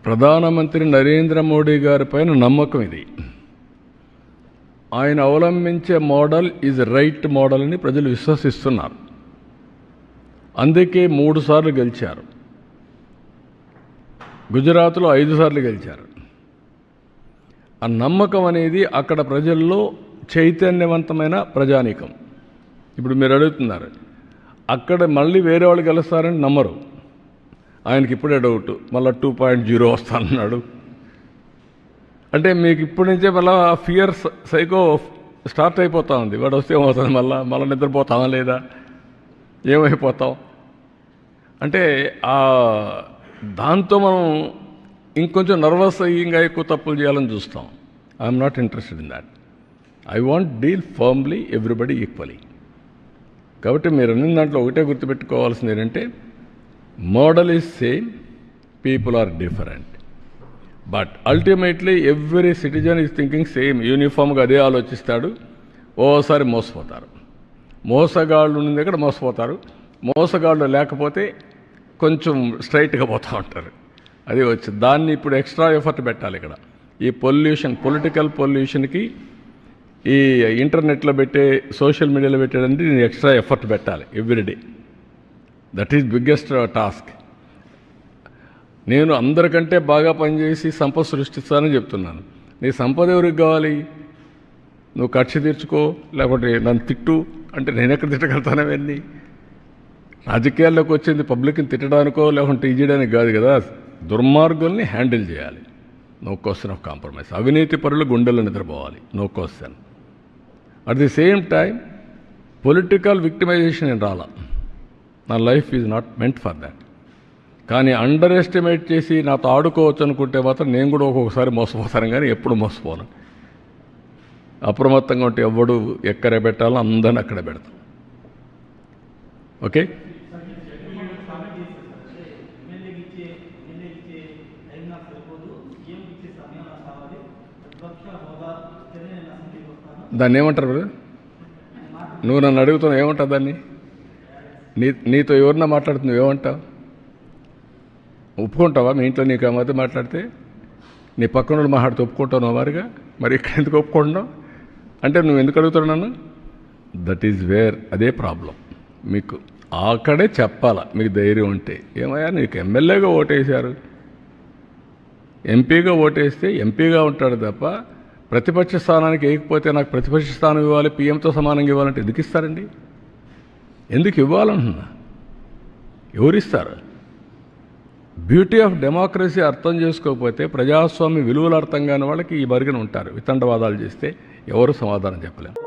ప్రధానమంత్రి నరేంద్ర మోడీ గారి పైన నమ్మకం ఇది. ఆయన అవలంబించే మోడల్ ఈజ్ రైట్ మోడల్ అని ప్రజలు విశ్వసిస్తున్నారు. అందుకే 3 సార్లు గెలిచారు. గుజరాత్లో 5 సార్లు గెలిచారు. ఆ నమ్మకం అనేది అక్కడ ప్రజల్లో చైతన్యవంతమైన ప్రజానీకం. ఇప్పుడు మీరు అడుగుతున్నారు, అక్కడ మళ్ళీ వేరే వాళ్ళు గెలుస్తారని నమ్మరు. ఆయనకి ఇప్పుడే డౌట్, మళ్ళీ 2.0 వస్తానన్నాడు. అంటే మీకు ఇప్పటి నుంచే మళ్ళీ ఫియర్ సైకో స్టార్ట్ అయిపోతూ ఉంది. వాడు వస్తే ఏమవుతుంది, మళ్ళీ నిద్రపోతామా లేదా, ఏమైపోతాం అంటే దాంతో మనం ఇంకొంచెం నర్వస్ అయ్యి ఇంకా ఎక్కువ తప్పులు చేయాలని చూస్తాం. I'm not interested in that. I want deal firmly everybody equally. కాబట్టి మీరు అన్ని దాంట్లో ఒకటే గుర్తుపెట్టుకోవాల్సింది ఏంటంటే, model is same, people are different, but ultimately every citizen is thinking same. యూనిఫామ్గా అదే ఆలోచిస్తాడు. ఓసారి మోసపోతారు. మోసగాళ్ళు ఉన్న దగ్గర మోసపోతారు. మోసగాళ్ళు లేకపోతే కొంచెం స్ట్రైట్గా పోతూ ఉంటారు. అది వచ్చి దాన్ని ఇప్పుడు ఎక్స్ట్రా ఎఫర్ట్ పెట్టాలి. ఇక్కడ ఈ పొలిటికల్ పొల్యూషన్కి ఈ ఇంటర్నెట్లో పెట్టే, సోషల్ మీడియాలో పెట్టేదంటే నేను ఎక్స్ట్రా ఎఫర్ట్ పెట్టాలి everyday. That is biggest task. నేను అందరికంటే బాగా పనిచేసి సంపద సృష్టిస్తానని చెప్తున్నాను. నీ సంపద ఎవరికి కావాలి? నువ్వు కక్ష తీర్చుకో, లేకపోతే నన్ను తిట్టు అంటే నేను ఎక్కడ తిట్టగలుగుతానవన్నీ? రాజకీయాల్లోకి వచ్చింది పబ్లిక్ని తిట్టడానికో లేకుంటే ఇచ్చేయడానికి కాదు కదా. దుర్మార్గుల్ని హ్యాండిల్ చేయాలి. No question of compromise. అవినీతి పరులు గుండెల్లో నిద్రపోవాలి. No question. At the same time political victimization ఏం రాలా. నా life is not meant for that. కానీ అండర్ ఎస్టిమేట్ చేసి నాతో ఆడుకోవచ్చు అనుకుంటే మాత్రం నేను కూడా ఒక్కొక్కసారి మోసపోతాను, కానీ ఎప్పుడు మోసపోను. అప్రమత్తంగా ఉంటే ఎవడు ఎక్కడ పెట్టాలో అందరిని అక్కడ పెడతాం. ఓకే. దాన్ని ఏమంటారు బ్రదర్? నువ్వు నన్ను అడుగుతున్నావు ఏమంటావు దాన్ని? నీతో ఎవరన్నా మాట్లాడుతున్నావు ఏమంటావు? ఒప్పుకుంటావా? మీ ఇంట్లో నీకు ఆ మధ్య మాట్లాడితే నీ పక్కన మాట్లాడితే ఒప్పుకుంటావు వారిగా? మరి ఇక్కడ ఎందుకు ఒప్పుకుంటున్నావు అంటే నువ్వు ఎందుకు అడుగుతావు నన్ను? దట్ ఈజ్ వేర్ అదే ప్రాబ్లం. మీకు అక్కడే చెప్పాలా మీకు ధైర్యం ఉంటే. ఏమయ్యా నీకు ఎమ్మెల్యేగా ఓటేశారు, ఎంపీగా ఓటేస్తే ఎంపీగా ఉంటాడు తప్ప ప్రతిపక్ష స్థానానికి వేయకపోతే నాకు ప్రతిపక్ష స్థానం ఇవ్వాలి, పీఎంతో సమానంగా ఇవ్వాలంటే ఎందుకు ఇస్తారండి? ఎందుకు ఇవ్వాలంటున్నా? ఎవరిస్తారు? బ్యూటీ ఆఫ్ డెమోక్రసీ అర్థం చేసుకోకపోతే, ప్రజాస్వామ్య విలువలు అర్థం కాని వాళ్ళకి ఈ బరిగిన ఉంటారు. వితండవాదాలు చేస్తే ఎవరు సమాధానం చెప్పలేము.